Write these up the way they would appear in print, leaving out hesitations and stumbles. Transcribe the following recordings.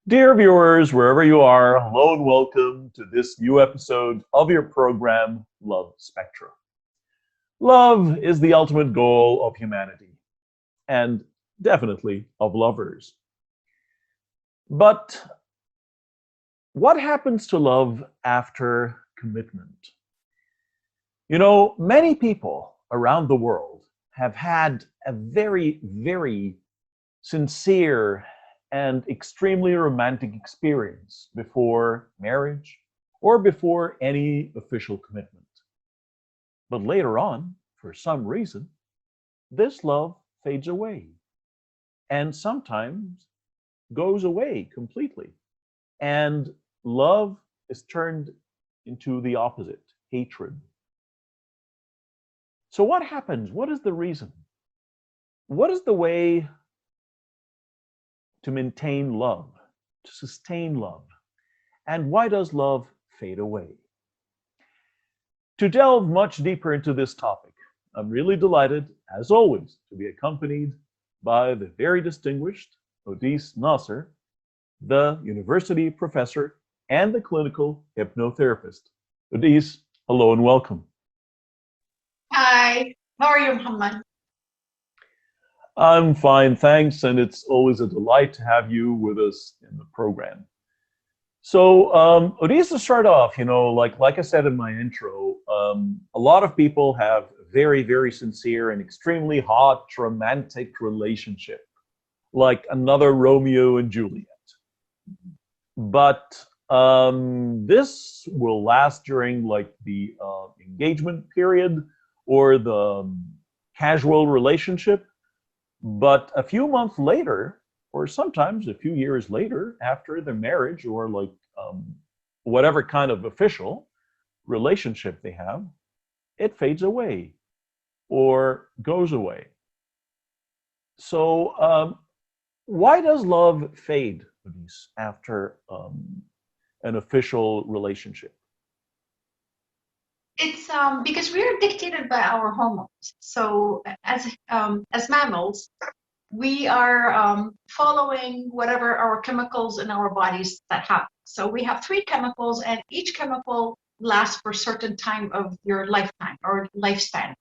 Dear viewers, wherever you are, hello and welcome to this new episode of your program, Love Spectra. Love is the ultimate goal of humanity, and definitely of lovers. But what happens to love after commitment? You know, many people around the world have had a very sincere and extremely romantic experience before marriage or before any official commitment. But later on, for some reason, this love fades away and sometimes goes away completely. And love is turned into the opposite, hatred. So, what happens? What is the reason? What is the way to maintain love, to sustain love? And why does love fade away? To delve much deeper into this topic, I'm really delighted, as always, to be accompanied by the very distinguished Audice Nasser, the university professor and the clinical hypnotherapist. Audice, hello and welcome. Hi, how are you, Muhammad? I'm fine, thanks, and it's always a delight to have you with us in the program. So, Audice, to start off, like I said in my intro, a lot of people have very sincere and extremely hot romantic relationship, like another Romeo and Juliet. But this will last during like the engagement period or the casual relationship. But a few months later, or sometimes a few years later, after the marriage or like whatever kind of official relationship they have, it fades away or goes away. So, why does love fade, Elise, after an official relationship? It's because we're dictated by our hormones. So as mammals, we are following whatever our chemicals in our bodies that happen. So we have three chemicals, and each chemical lasts for a certain time of your lifetime or lifespan.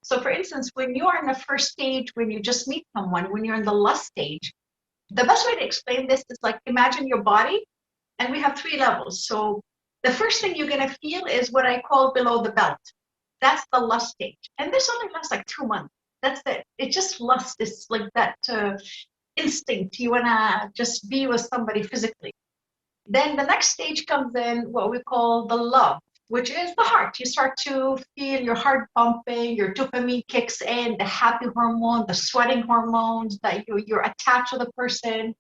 So, for instance, when you are in the first stage, when you just meet someone, when you're in the lust stage, the best way to explain this is like imagine your body, and we have three levels. So the first thing you're going to feel is what I call below the belt. That's the lust stage. And this only lasts like 2 months. That's it. It's just lust. It's like that instinct. You want to just be with somebody physically. Then the next stage comes in what we call the love, which is the heart. You start to feel your heart pumping, your dopamine kicks in, the happy hormone, the sweating hormones, that you're attached to the person.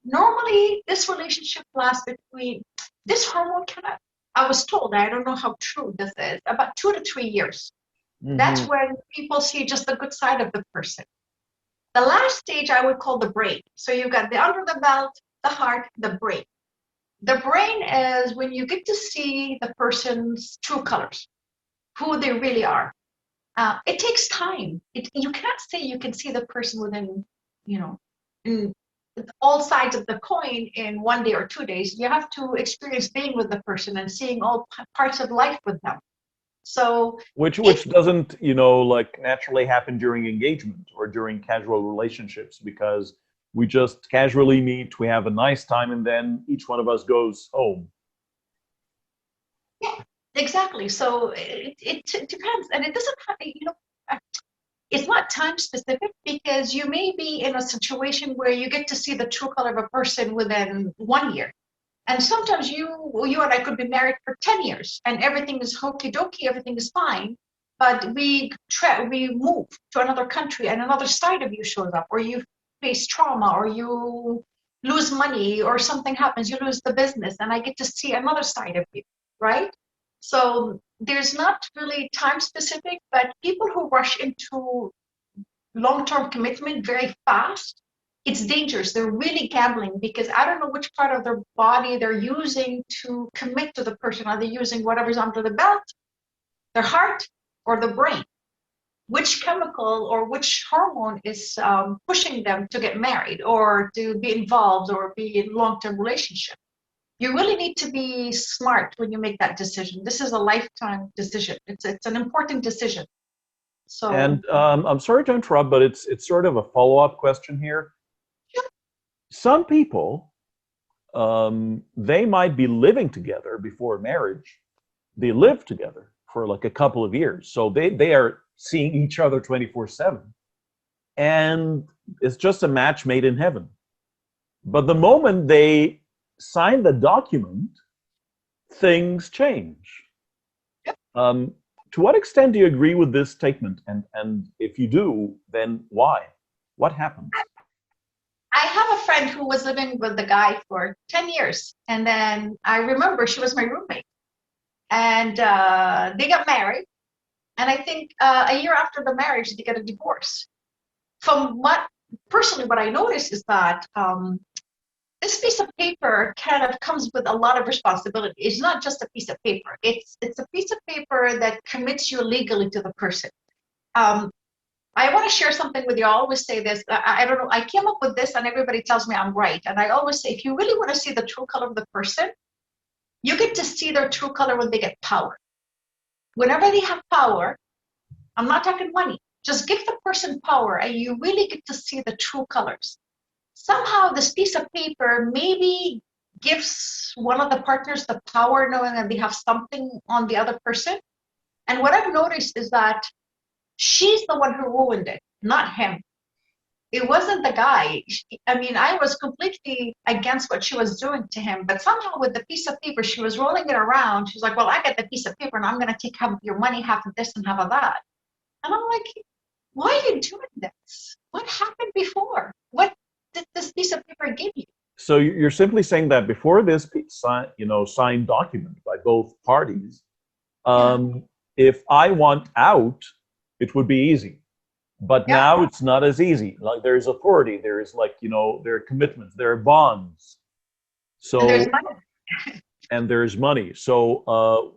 Normally, this relationship lasts between this hormone cannot. I was told, I don't know how true this is, about 2 to 3 years. That's Hmm. when people see just the good side of the person. The last stage I would call the brain. So you've got the under the belt, the heart, the brain. The brain is when you get to see the person's true colors, who they really are. It takes time. You cannot say you can see the person within, you know, in all sides of the coin in 1 day or 2 days. You have to experience being with the person and seeing all parts of life with them. So Which if doesn't like naturally happen during engagement or during casual relationships because we just casually meet, we have a nice time, and then each one of us goes home. Yeah, exactly. So it depends, and it doesn't have, it's not time specific because you may be in a situation where you get to see the true color of a person within 1 year. And sometimes you and I could be married for 10 years and everything is hokey dokey, everything is fine. But we move to another country and another side of you shows up, or you face trauma, or you lose money, or something happens, you lose the business, and I get to see another side of you, right? So there's not really time specific, but people who rush into long-term commitment very fast, it's dangerous. They're really gambling because I don't know which part of their body they're using to commit to the person. Are they using whatever's under the belt, their heart, or the brain? which chemical or which hormone is pushing them to get married or to be involved or be in long-term relationship. You really need to be smart when you make that decision. This is a lifetime decision. It's an important decision. So, And I'm sorry to interrupt, but it's sort of a follow-up question here. Some people, they might be living together before marriage. They live together for like a couple of years. So they are seeing each other 24/7. And it's just a match made in heaven. But the moment they sign the document, things change. To what extent do you agree with this statement? And if you do, then why? What happens? I have a friend who was living with the guy for 10 years. And then I remember she was my roommate. And they got married. And I think a year after the marriage, they got a divorce. From what I noticed is that this piece of paper kind of comes with a lot of responsibility. It's not just a piece of paper. It's a piece of paper that commits you legally to the person. I want to share something with you. I always say this. I don't know. I came up with this, and everybody tells me I'm right. And I always say, if you really want to see the true color of the person, you get to see their true color when they get power. Whenever they have power, I'm not talking money. Just give the person power, and you really get to see the true colors. Somehow this piece of paper maybe gives one of the partners the power, knowing that they have something on the other person. And what I've noticed is that she's the one who ruined it, not him. It wasn't the guy. I mean, I was completely against what she was doing to him, but somehow with the piece of paper, she was rolling it around. She's like, well, I got the piece of paper and I'm going to take half of your money, half of this and half of that. And I'm like, why are you doing this? What happened before? What did this piece of paper give you? So you're simply saying that before this signed document by both parties, if I want out, it would be easy. But now it's not as easy. Like there's authority, there's there are commitments, there are bonds. So and there's money. And there's money. So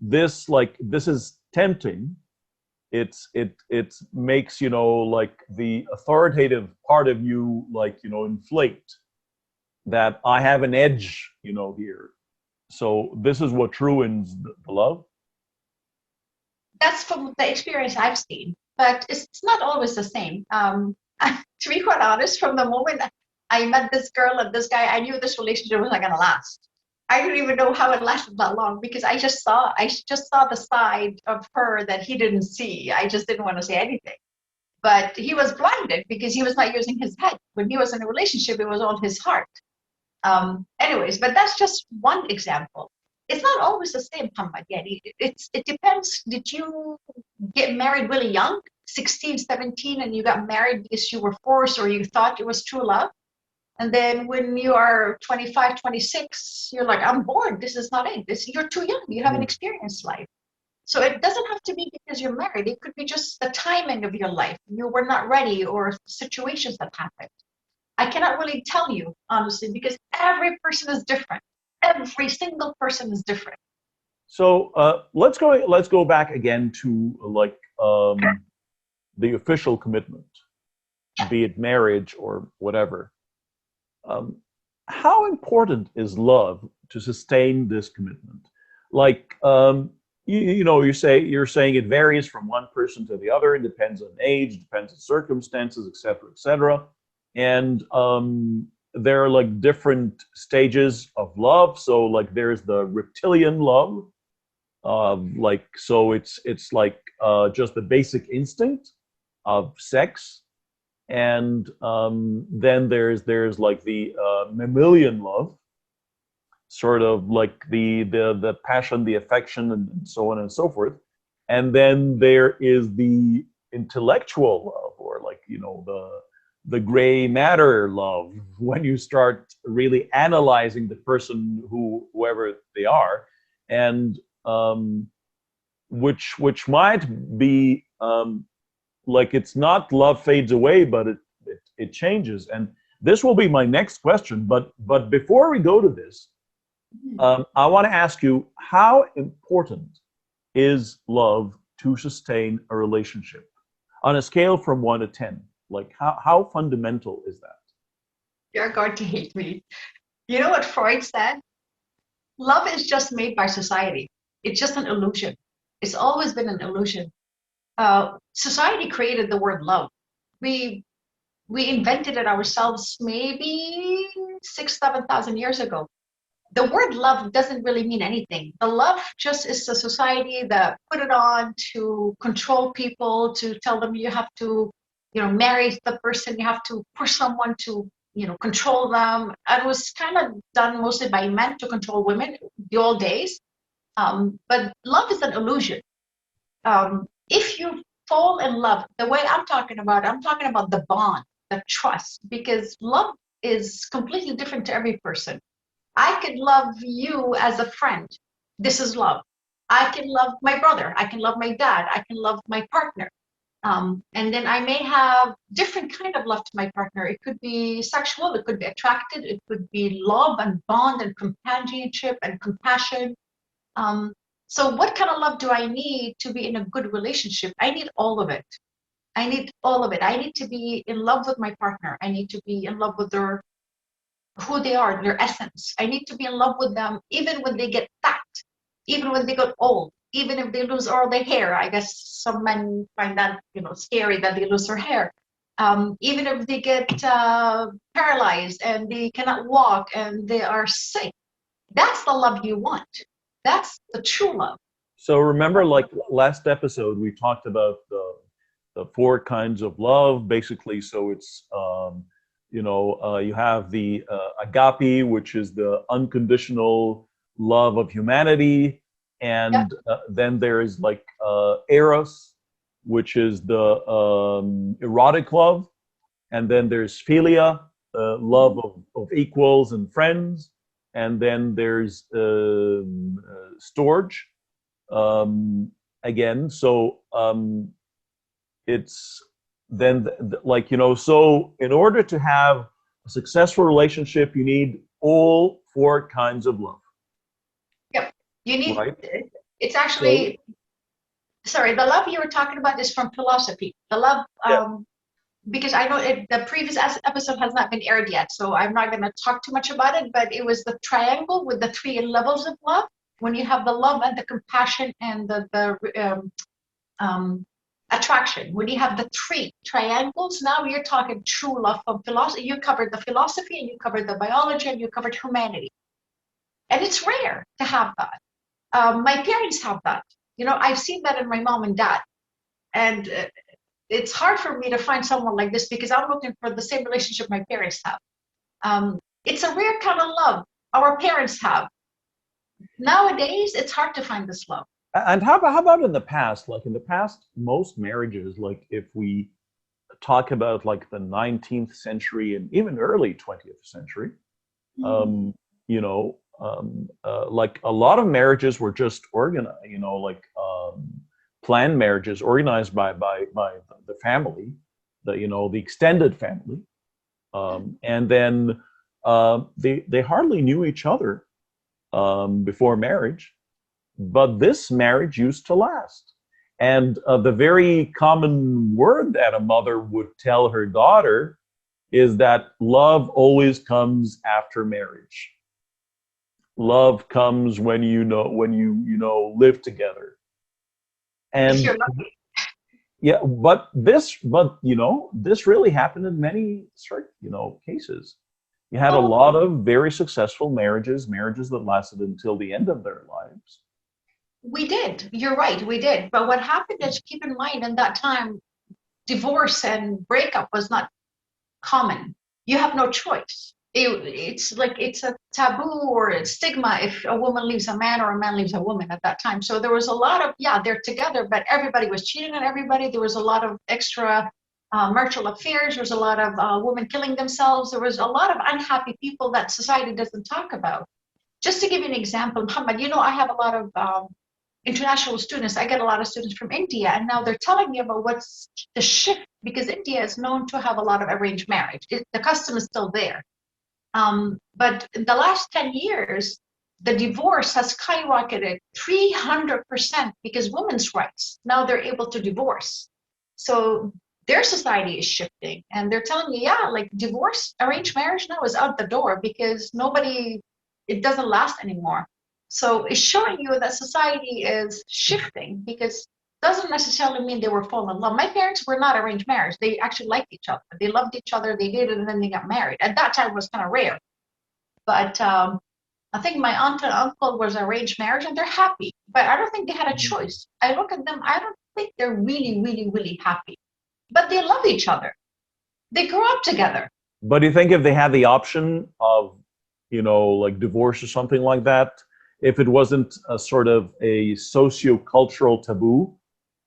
this is tempting. It makes the authoritative part of you inflate, that I have an edge here. So this is what ruins the love. That's from the experience I've seen, but it's not always the same. To be quite honest, from the moment I met this girl and this guy, I knew this relationship was not going to last. I didn't even know how it lasted that long, because I just saw the side of her that he didn't see. I just didn't want to say anything. But he was blinded because he was not using his head. When he was in a relationship, it was all his heart. Anyways, but that's just one example. It's not always the same, Muhammad. It depends. Did you get married really young, 16, 17, and you got married because you were forced or you thought it was true love? And then when you are 25, 26, you're like, I'm bored. This is not it. You're too young. You haven't experienced life. So it doesn't have to be because you're married. It could be just the timing of your life. You were not ready, or situations that happened. I cannot really tell you, honestly, because every person is different. Every single person is different. So let's go back again to the official commitment, be it marriage or whatever. How important is love to sustain this commitment? You're saying it varies from one person to the other. It depends on age, depends on circumstances, etc., etc. And there are different stages of love. So there's the reptilian love, so it's just the basic instinct of sex. And then there's the mammalian love, sort of the passion, the affection, and so on and so forth. And then there is the intellectual love, or the gray matter love, when you start really analyzing the person, whoever they are, and which might be it's not love fades away, but it changes. And this will be my next question. But before we go to this, I want to ask you, how important is love to sustain a relationship? On a scale from 1 to 10, like how fundamental is that? You're going to hate me. You know what Freud said? Love is just made by society. It's just an illusion. It's always been an illusion. Society created the word love. We we invented it ourselves maybe 6, 7,000 years ago. The word love doesn't really mean anything. The love just is the society that put it on to control people, to tell them you have to, marry the person, you have to push someone to, control them. And it was kind of done mostly by men to control women the old days. But love is an illusion. If you fall in love, the way I'm talking about the bond, the trust, because love is completely different to every person. I could love you as a friend. This is love. I can love my brother. I can love my dad. I can love my partner. And then I may have different kind of love to my partner. It could be sexual. It could be attracted. It could be love and bond and companionship and compassion. Um, so what kind of love do I need to be in a good relationship? I need all of it. I need all of it. I need to be in love with my partner. I need to be in love with their who they are, their essence. I need to be in love with them even when they get fat, even when they get old, even if they lose all their hair. I guess some men find that scary that they lose their hair. Even if they get paralyzed and they cannot walk and they are sick, that's the love you want. That's the true love. So remember, like last episode, we talked about the four kinds of love, basically. So it's you have the agape, which is the unconditional love of humanity, Yep. and then there is like eros, which is the erotic love, and then there's philia, love of equals and friends, and then there's storge, again. So it's then so in order to have a successful relationship, you need all four kinds of love, Yep. You need, right? it's So actually, sorry, the love you were talking about is from philosophy. The love, yeah, because I know the previous episode has not been aired yet, so I'm not going to talk too much about it, but it was the triangle with the three levels of love. When you have the love and the compassion and um, attraction, when you have the three triangles, now you're talking true love from philosophy. You covered the philosophy and you covered the biology and you covered humanity. And it's rare to have that. My parents have that. I've seen that in my mom and dad. And it's hard for me to find someone like this because I'm looking for the same relationship my parents have. It's a rare kind of love our parents have. Nowadays, it's hard to find this love. and how about in the past? Like in the past, most marriages, like if we talk about like the 19th century and even early 20th century, Mhm. um, like a lot of marriages were just organized, like planned marriages organized by the family, the extended family, and then they hardly knew each other before marriage, but this marriage used to last. And the very common word that a mother would tell her daughter is that love always comes after marriage. Love comes when you live together. If And you're lucky. yeah, but this really happened in many certain cases. You had a Oh, lot of very successful marriages that lasted until the end of their lives. we did. You're right, we did. But what happened is, keep in mind, in that time, divorce and breakup was not common. You have no choice. It's like it's a taboo or a stigma if a woman leaves a man or a man leaves a woman at that time. So there was a lot of, yeah, they're together, but everybody was cheating on everybody. There was a lot of extra marital affairs. There was a lot of women killing themselves. There was a lot of unhappy people that society doesn't talk about. Just to give you an example, Muhammad, I have a lot of international students. I get a lot of students from India, and now they're telling me about what's the shift because India is known to have a lot of arranged marriage. The custom is still there. But in the last 10 years, the divorce has skyrocketed 300% because women's rights. Now they're able to divorce. So their society is shifting, and they're telling me, yeah, like divorce, arranged marriage now is out the door because it doesn't last anymore. So it's showing you that society is shifting because doesn't necessarily mean they were falling in love. My parents were not arranged marriage. They actually liked each other. They loved each other. They dated and then they got married. At that time, it was kind of rare. But I think my aunt and uncle was arranged marriage and they're happy. But I don't think they had a choice. I look at them, I don't think they're really, really, really happy. But they love each other. They grew up together. But do you think if they had the option of, like divorce or something like that, if it wasn't a sort of a socio-cultural taboo,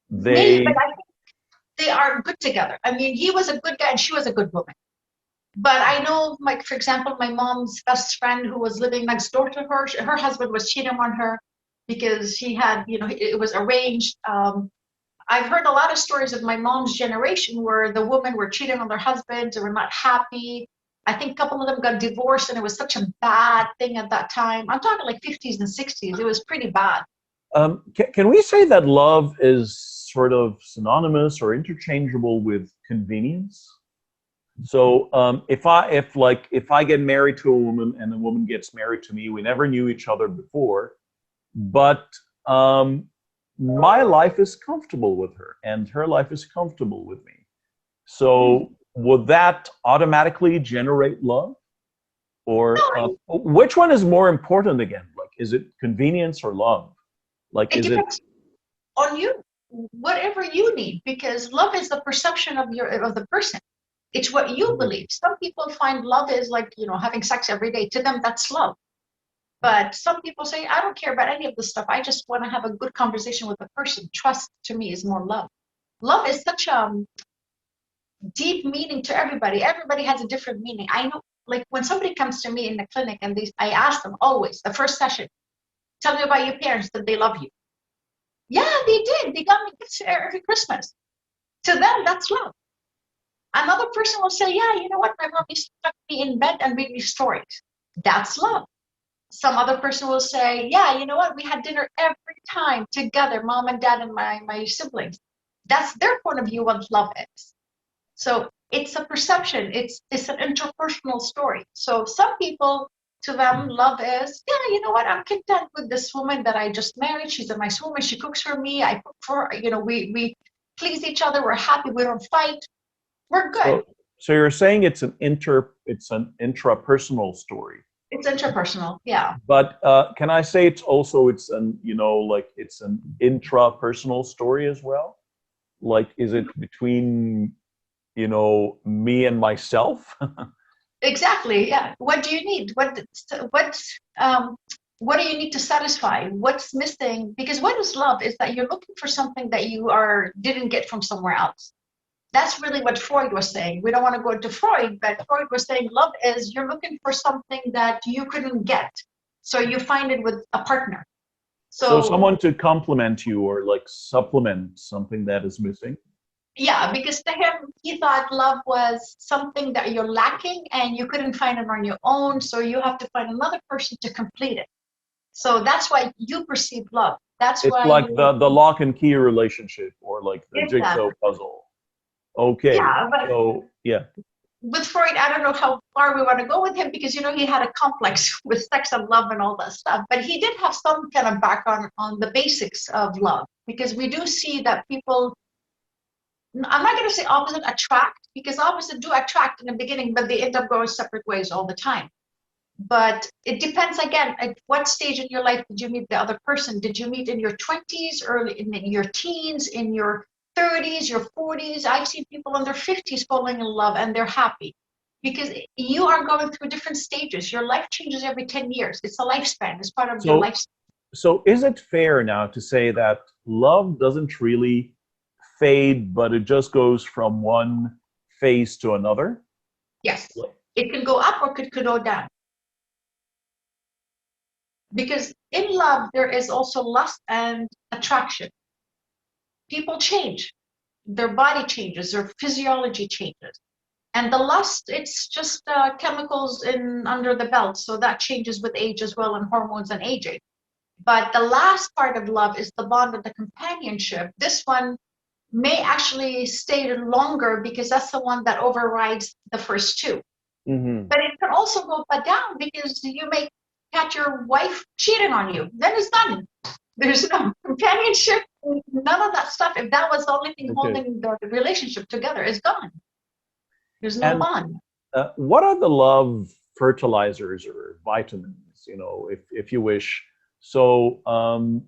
Maybe, but they I think they are good together. I mean, he was a good guy and she was a good woman. But I know, like, for example, my mom's best friend who was living next door to her husband was cheating on her because he had, it was arranged. I've heard a lot of stories of my mom's generation where the women were cheating on their husbands or were not happy. I think a couple of them got divorced and it was such a bad thing at that time. I'm talking like 50s and 60s. It was pretty bad. can we say that love is sort of synonymous or interchangeable with convenience? So if I get married to a woman and the woman gets married to me, we never knew each other before, but my life is comfortable with her and her life is comfortable with me. So would that automatically generate love? Or No, which one is more important again? Like, is it convenience or love? Like, it is it? depends on you, whatever you need, because love is the perception of the person. It's what you believe. Some people find love is like, having sex every day. To them, that's love. But some people say, I don't care about any of this stuff. I just want to have a good conversation with the person. Trust to me is more love. Love is such a deep meaning to everybody. Everybody has a different meaning. I know, like when somebody comes to me in the clinic and I ask them always, the first session, tell me about your parents, that they love you. Yeah, they did. They got me gifts every Christmas. To them, that's love. Another person will say, yeah, you know what? My mom used to tuck me in bed and read me stories. That's love. Some other person will say, yeah, you know what? We had dinner every time together, mom and dad and my siblings. That's their point of view of what love is. So it's a perception. It's an interpersonal story. So some people, to them, love is, yeah, you know what? I'm content with this woman that I just married. She's a nice woman. She cooks for me. I cook for her. We please each other. We're happy. We don't fight. We're good. So you're saying it's an intrapersonal story. It's interpersonal, yeah. But can I say it's an it's an intrapersonal story as well? Like, is it between me and myself? Exactly, yeah. What do you need? What do you need to satisfy? What's missing? Because what is love is that you're looking for something that you didn't get from somewhere else. That's really what Freud was saying. We don't want to go into Freud, but Freud was saying love is you're looking for something that you couldn't get. So you find it with a partner. So So someone to complement you or like supplement something that is missing. yeah, because to him, he thought love was something that you're lacking and you couldn't find it on your own. So you have to find another person to complete it. So that's why you perceive love. That's It's why like you the lock and key relationship or like the get that. jigsaw puzzle. Okay. Yeah, but So yeah. with Freud, I don't know how far we want to go with him because he had a complex with sex and love and all that stuff. But he did have some kind of background on the basics of love because we do see that people. I'm not going to say opposite attract because opposite do attract in the beginning, but they end up going separate ways all the time. But it depends again at what stage in your life did you meet the other person? Did you meet in your 20s, early in your teens, in your 30s, your 40s? I've seen people in their 50s falling in love and they're happy because you are going through different stages. Your life changes every 10 years. It's a lifespan. It's part of your So lifespan. so is it fair now to say that love doesn't really fade, but it just goes from one phase to another? Yes. It can go up or it could go down. Because in love, there is also lust and attraction. People change, their body changes, their physiology changes. And the lust, it's just chemicals in under the belt. So that changes with age as well, and hormones and aging. But the last part of love is the bond of the companionship. This one, may actually stay longer because that's the one that overrides the first two. Mm-hmm. But it can also go down because you may catch your wife cheating on you. Then it's done. There's no companionship, none of that stuff. If that was the only thing Okay. holding the relationship together, it's gone. There's no And bond. what are the love fertilizers or vitamins, if you wish? So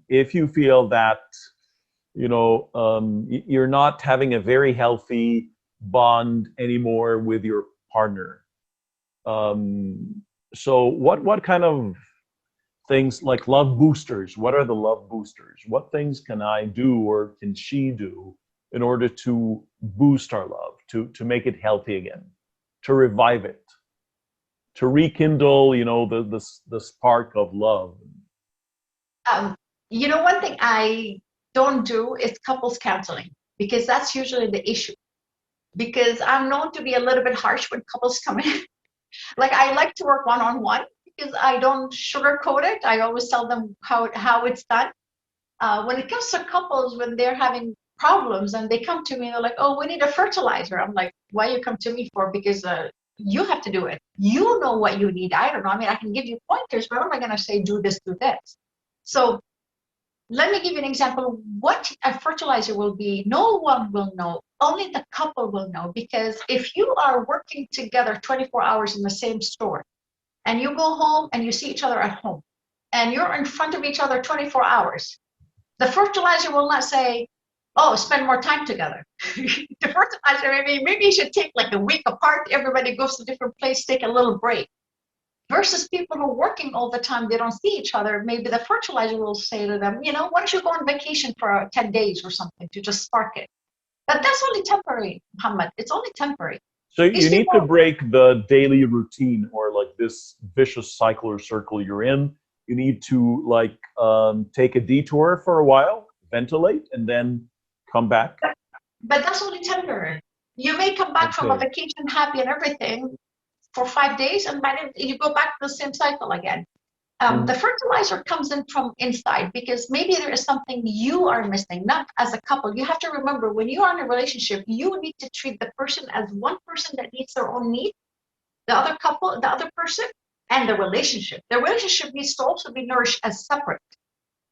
if you feel that, you're not having a very healthy bond anymore with your partner. So what kind of things like love boosters? What are the love boosters? What things can I do or can she do in order to boost our love, to make it healthy again, to revive it, to rekindle, the spark of love? One thing I don't do is couples counseling because that's usually the issue. Because I'm known to be a little bit harsh when couples come in. Like I like to work one-on-one because I don't sugarcoat it. I always tell them how it's done. When it comes to couples, when they're having problems and they come to me, they're like, "Oh, we need a fertilizer." I'm like, "Why you come to me for?" Because you have to do it. You know what you need. I don't know. I mean, I can give you pointers, but what am I going to say? Do this, do this. So let me give you an example. What a fertilizer will be, no one will know. Only the couple will know. Because if you are working together 24 hours in the same store, and you go home and you see each other at home, and you're in front of each other 24 hours, the fertilizer will not say, "Oh, spend more time together." The fertilizer, maybe you should take like a week apart. Everybody goes to a different place, take a little break. Versus people who are working all the time, they don't see each other. Maybe the fertilizer will say to them, "Why don't you go on vacation for 10 days or something to just spark it?" But that's only temporary, Muhammad. It's only temporary. So These you need to people, break the daily routine or like this vicious cycle or circle you're in. You need to like take a detour for a while, ventilate, and then come back. but that's only temporary. You may come back from a Okay. vacation happy and everything for 5 days, and by then you go back to the same cycle again. The Mhm. fertilizer comes in from inside because maybe there is something you are missing, not as a couple. You have to remember when you are in a relationship, you need to treat the person as one person that needs their own needs, the other couple, the other person, and the relationship. The relationship needs to also be nourished as separate.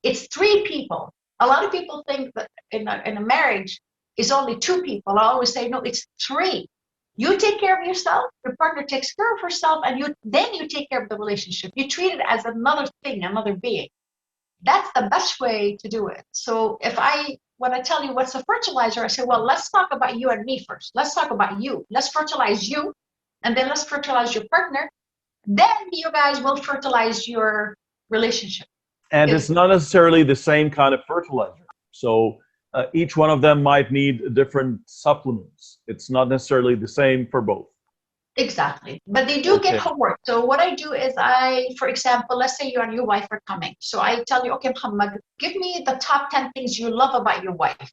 It's three people. A lot of people think that in a marriage is only two people. I always say, no, it's three. You take care of yourself, your partner takes care of herself, and then you take care of the relationship. You treat it as another thing, another being. That's the best way to do it. So when I tell you what's a fertilizer, I say, well, let's talk about you and me first. Let's talk about you. Let's fertilize you, and then let's fertilize your partner. Then you guys will fertilize your relationship. And it's Because not necessarily the same kind of fertilizer. So each one of them might need different supplements. It's not necessarily the same for both. exactly. But they do get Okay. homework. So what I do is for example, let's say you and your wife are coming. So I tell you, okay, Muhammad, give me the top 10 things you love about your wife.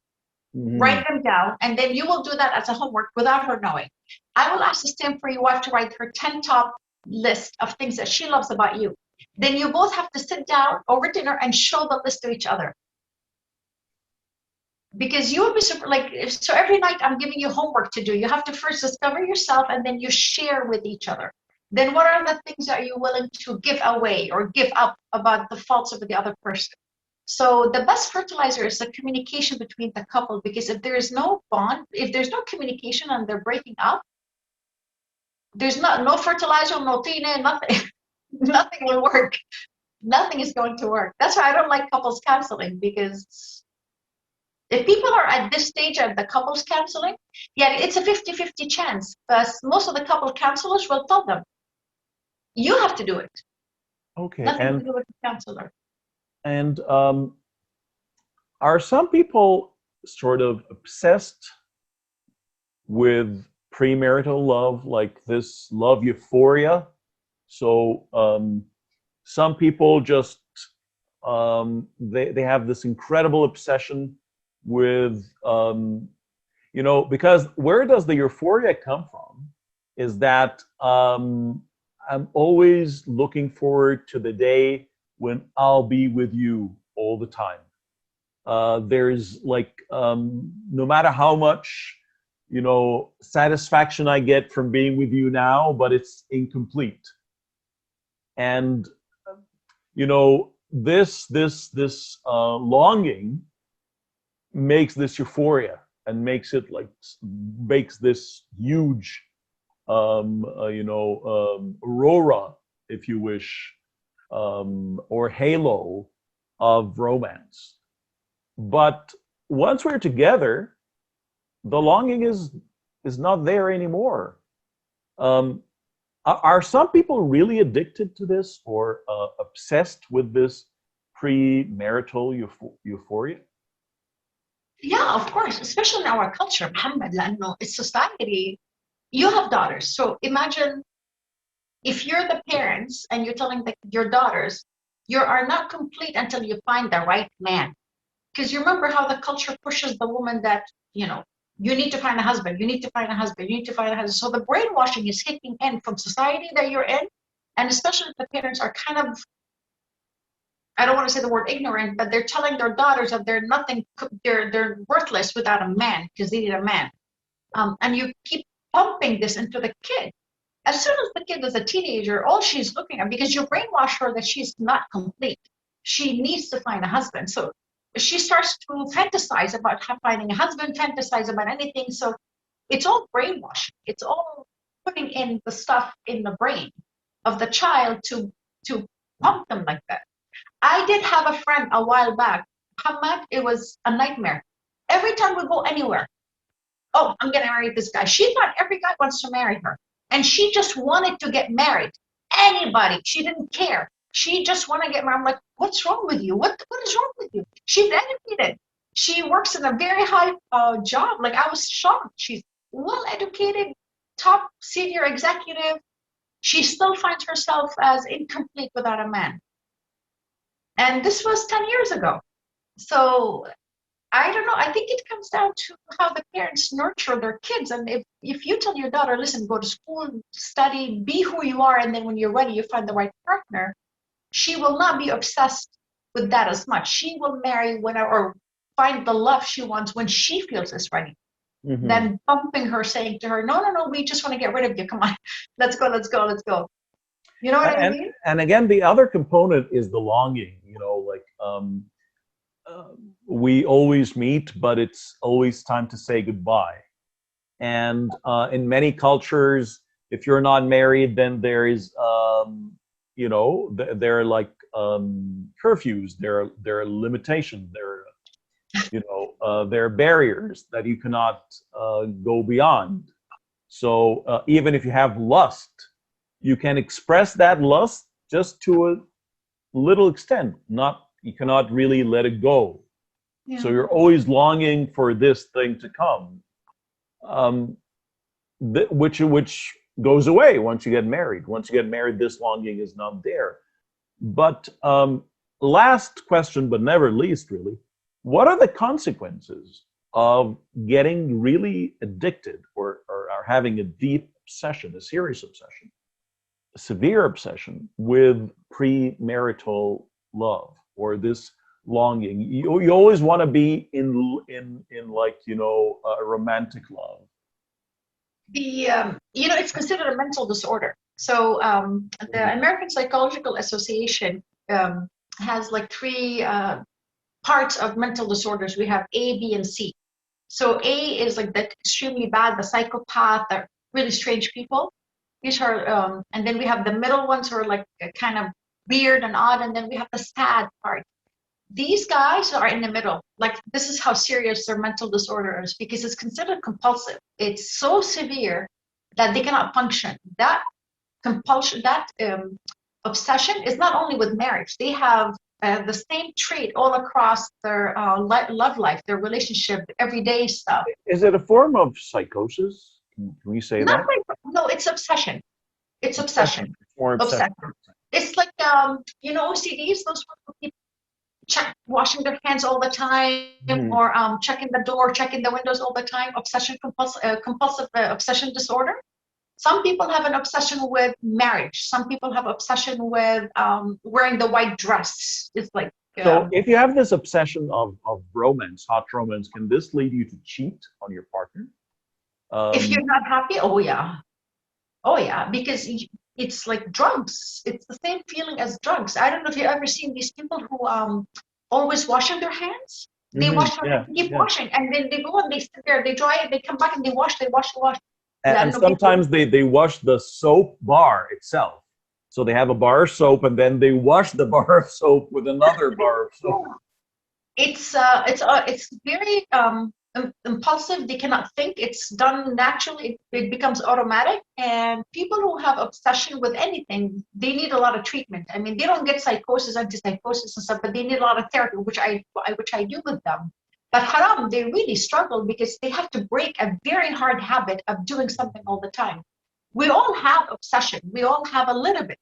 Mhm. Write them down, and then you will do that as a homework without her knowing. I will ask the same for your wife to write her 10 top list of things that she loves about you. Then you both have to sit down over dinner and show the list to each other. Because you will be super, so every night I'm giving you homework to do. You have to first discover yourself and then you share with each other. Then what are the things that you're willing to give away or give up about the faults of the other person? So the best fertilizer is the communication between the couple, because if there is no bond, if there's no communication and they're breaking up, there's no fertilizer, no tine, nothing. Nothing will work. Nothing is going to work. That's why I don't like couples counseling, because if people are at this stage of the couples counseling, yeah, it's a 50-50 chance. But most of the couple counselors will tell them, you have to do it. Okay. Nothing to do with the counselor. And are some people sort of obsessed with premarital love, like this love euphoria? So some people just they have this incredible obsession with because where does the euphoria come from? Is that I'm always looking forward to the day when I'll be with you all the time. There's like, no matter how much, satisfaction I get from being with you now, but it's incomplete. And this longing makes this euphoria and makes this huge aurora, if you wish, or halo of romance. But once we're together, the longing is not there anymore. Um, are some people really addicted to this or obsessed with this premarital euphoria? Yeah, of course, especially in our culture, Muhammad, لأنه it's society. You have daughters, so imagine if you're the parents and you're telling your daughters, you are not complete until you find the right man. Because you remember how the culture pushes the woman that, you need to find a husband, you need to find a husband, you need to find a husband. So the brainwashing is kicking in from society that you're in, and especially if the parents are kind of, I don't want to say the word ignorant, but they're telling their daughters that they're nothing, they're worthless without a man because they need a man. And you keep pumping this into the kid. As soon as the kid is a teenager, all she's looking at, because you brainwash her that she's not complete, she needs to find a husband. So she starts to fantasize about finding a husband, fantasize about anything. So it's all brainwashing. It's all putting in the stuff in the brain of the child to pump them like that. I did have a friend a while back, Muhammad. It was a nightmare. Every time we go anywhere, oh, I'm gonna marry this guy. She thought every guy wants to marry her, and she just wanted to get married. Anybody, she didn't care. She just wanted to get married. I'm like, what's wrong with you? What is wrong with you? She's educated. She works in a very high job. Like I was shocked. She's well educated, top senior executive. She still finds herself as incomplete without a man. And this was 10 years ago. So I don't know. I think it comes down to how the parents nurture their kids. And if you tell your daughter, listen, go to school, study, be who you are, and then when you're ready, you find the right partner, she will not be obsessed with that as much. She will marry whenever or find the love she wants when she feels it's ready. Mm-hmm. Then bumping her, saying to her, no, no, no, we just want to get rid of you. Come on, let's go, let's go, let's go. You know what I mean? And again, the other component is the longing. We always meet, but it's always time to say goodbye. And in many cultures, if you're not married, then there is, there are like curfews. There are limitations. There are barriers that you cannot go beyond. So even if you have lust, you can express that lust just to a little extent. You cannot really let it go. Yeah. So you're always longing for this thing to come, which goes away once you get married. Once you get married, this longing is not there. But last question, but never least, really, what are the consequences of getting really addicted or having a deep obsession, a serious obsession, a severe obsession with premarital love or this longing? You always want to be in like a romantic love. It's considered a mental disorder. So the American Psychological Association has like three parts of mental disorders. We have A, B, and C. So A is like the extremely bad, the psychopath, the really strange people. These are, and then we have the middle ones who are like kind of weird and odd, and then we have the sad part. These guys are in the middle. Like this is how serious their mental disorder is because it's considered compulsive. It's so severe that they cannot function. That compulsion, that obsession is not only with marriage. They have the same trait all across their love life, their relationship, everyday stuff. Is it a form of psychosis? Can we say that? No, it's obsession. It's obsession. It's more obsession. It's like OCDs. Those people washing their hands all the time, or checking the door, checking the windows all the time. Obsession, compulsive obsession disorder. Some people have an obsession with marriage. Some people have obsession with wearing the white dress. It's like Yeah. So if you have this obsession of romance, hot romance, can this lead you to cheat on your partner? If Um, you're not happy, oh yeah. Oh yeah, because it's like drugs. It's the same feeling as drugs. I don't know if you've ever seen these people who always washing their hands. They wash their hands, yeah, keep yeah. washing, and then they go and they sit there, they dry it, they come back and they wash, they wash. I And don't know people. sometimes they wash the soap bar itself. So they have a bar of soap and then they wash the bar of soap with another bar of soap. It's very impulsive. They cannot think. It's done naturally. It becomes automatic. And people who have obsession with anything, they need a lot of treatment. I mean, they don't get psychosis, antipsychosis and stuff, but they need a lot of therapy, which I do with them. But haram, they really struggle because they have to break a very hard habit of doing something all the time. We all have obsession. We all have a little bit.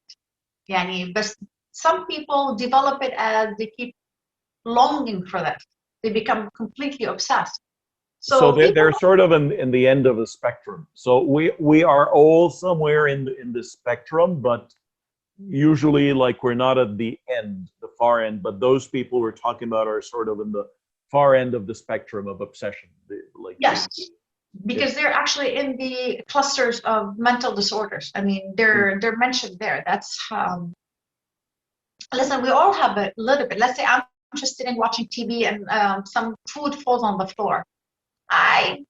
Yani, but some people develop it as they keep longing for that. They become completely obsessed. So So people, they're sort of in the end of the spectrum. So we are all somewhere in the spectrum, but usually like we're not at the end, the far end, but those people we're talking about are sort of in the far end of the spectrum of obsession. yes, Yeah. because they're actually in the clusters of mental disorders. I mean, they're mentioned there. That's listen. We all have a little bit. Let's say I'm interested in watching TV and some food falls on the floor. I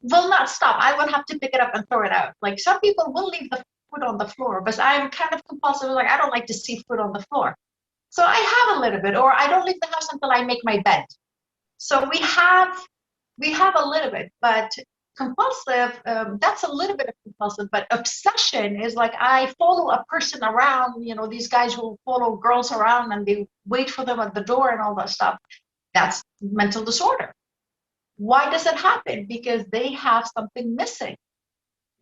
will not stop. I will have to pick it up and throw it out. Like some people will leave the food on the floor, but I'm kind of compulsive. Like I don't like to see food on the floor. So I have a little bit, or I don't leave the house until I make my bed. So we have a little bit, but compulsive, that's a little bit of compulsive, but obsession is like I follow a person around, these guys who follow girls around and they wait for them at the door and all that stuff. That's mental disorder. Why does it happen? Because they have something missing.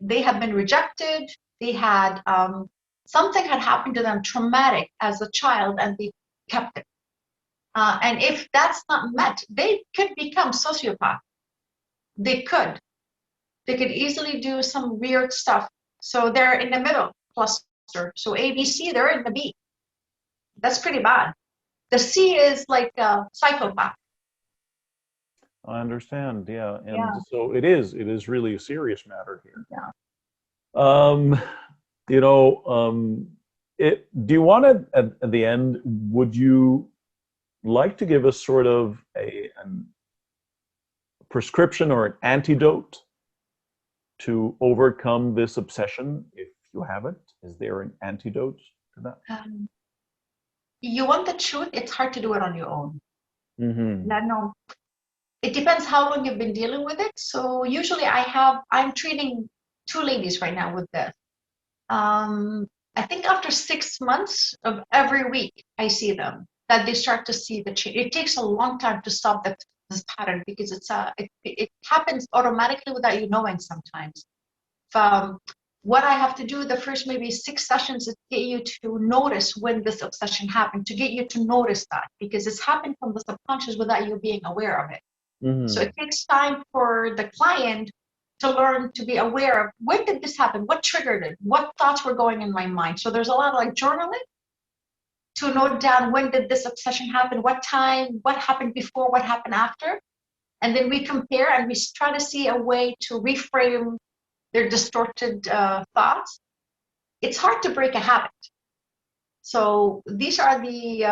They have been rejected. They had something had happened to them traumatic as a child, and they kept it. And if that's not met, they could become sociopath. They could. They could easily do some weird stuff. So they're in the middle cluster. So ABC, they're in the B. That's pretty bad. The C is like a psychopath. I understand. Yeah. Yeah. And so it is really a serious matter here. Yeah. Um, you know, do you want to, at the end, would you like to give us sort of a prescription or an antidote to overcome this obsession if you have it? Is there an antidote to that? You want the truth, it's hard to do it on your own. Mm-hmm. No, it depends how long you've been dealing with it. So usually I'm treating two ladies right now with this. I think after 6 months of every week, I see them that they start to see the change. It takes a long time to stop this pattern because it happens automatically without you knowing sometimes. What I have to do the first maybe 6 sessions is get you to notice when this obsession happened, to get you to notice that because it's happened from the subconscious without you being aware of it. So Mm-hmm. it takes time for the client to learn to be aware of when did this happen, what triggered it, what thoughts were going in my mind. So there's a lot of like journaling to note down when did this obsession happen, what time, what happened before, what happened after. And then we compare and we try to see a way to reframe their distorted thoughts. It's hard to break a habit. So these are the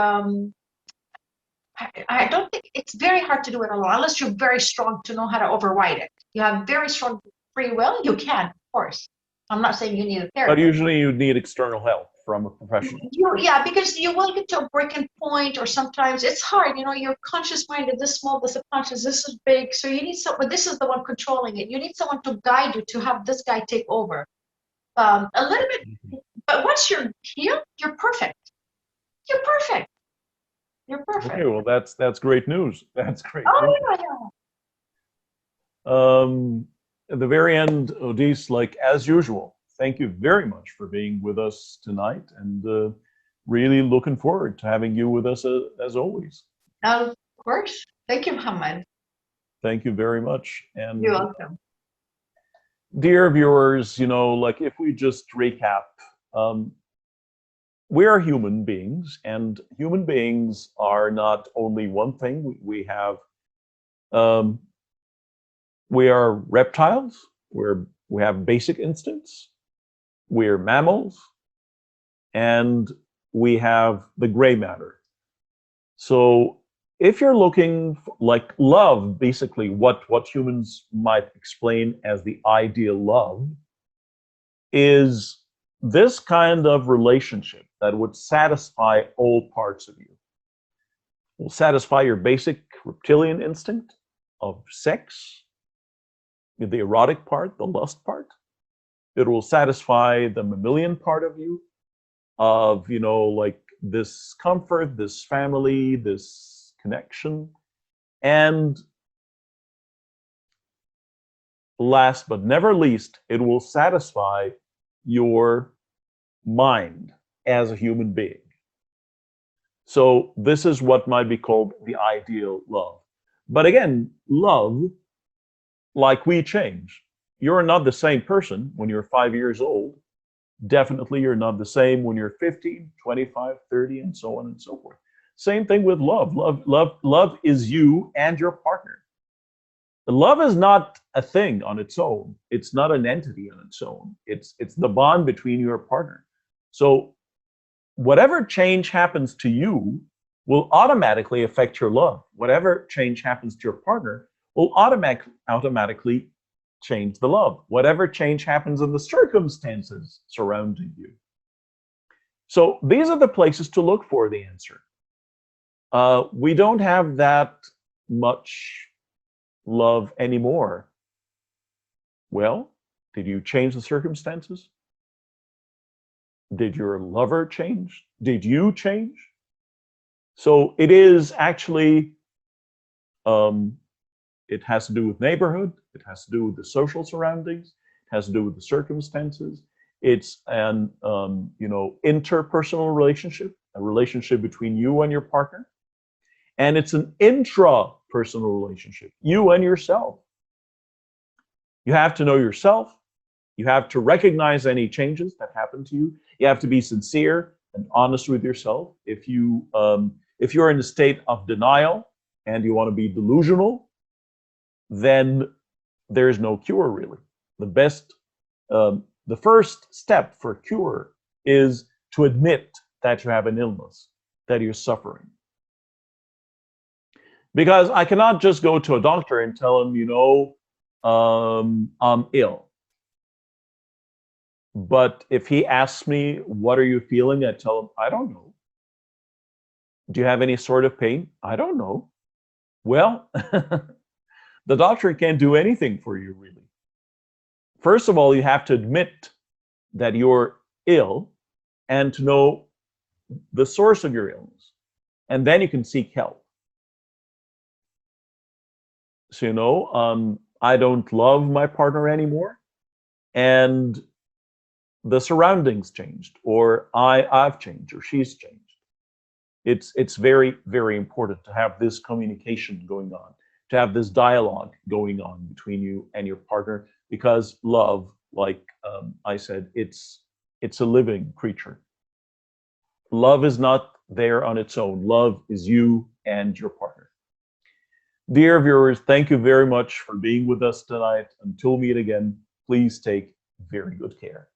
I don't think it's very hard to do it alone unless you're very strong to know how to override it. You have very strong free will, you can, of course. I'm not saying you need a But therapist. usually you need external help from a professional. Yeah, because you will get to a breaking point, or sometimes it's hard. Your conscious mind is this small, the subconscious this is big. So you need someone. This is the one controlling it. You need someone to guide you to have this guy take over. A little bit, but once you're healed, you're perfect. You're perfect. You're Okay, perfect. well that's great news. That's great news. Oh yeah. At the very end, Audice, like as usual, thank you very much for being with us tonight, and really looking forward to having you with us as always. Of course. Thank you, Muhammad. Thank you very much. And You're welcome. dear viewers, like if we just recap, um, we are human beings, and human beings are not only one thing. Um, we are reptiles. We have basic instincts. We're mammals, and we have the gray matter. So if you're looking like love, basically what humans might explain as the ideal love is this kind of relationship that would satisfy all parts of you. Will satisfy your basic reptilian instinct of sex, the erotic part, the lust part. It will satisfy the mammalian part of you, of, like this comfort, this family, this connection. And last but never least, it will satisfy your mind as a human being. So this is what might be called the ideal love. But again, love, like we change. You're not the same person when you're 5 years old. Definitely you're not the same when you're 15, 25, 30, and so on and so forth. Same thing with love. Love is you and your partner. Love is not a thing on its own. It's not an entity on its own. It's the bond between your partner. So whatever change happens to you will automatically affect your love. Whatever change happens to your partner will automatically change the love. Whatever change happens in the circumstances surrounding you. So these are the places to look for the answer. We don't have that much love anymore. Well, did you change the circumstances? Did your lover change? Did you change? So it is actually, it has to do with neighborhood. It has to do with the social surroundings. It has to do with the circumstances. It's an, interpersonal relationship, a relationship between you and your partner. And it's an intrapersonal relationship, you and yourself. You have to know yourself. You have to recognize any changes that happen to you. You have to be sincere and honest with yourself. If you're in a state of denial and you want to be delusional, then there's no cure really. The first step for cure is to admit that you have an illness, that you're suffering. Because I cannot just go to a doctor and tell him, I'm ill. But if he asks me, what are you feeling? I tell him, I don't know. Do you have any sort of pain? I don't know. Well, the doctor can't do anything for you, really. First of all, you have to admit that you're ill and to know the source of your illness. And then you can seek help. So, I don't love my partner anymore. And the surroundings changed, or I've changed, or she's changed. It's very, very important to have this communication going on, to have this dialogue going on between you and your partner, because love, like I said, it's a living creature. Love is not there on its own. Love is you and your partner. Dear viewers, thank you very much for being with us tonight. Until we meet again, please take very good care.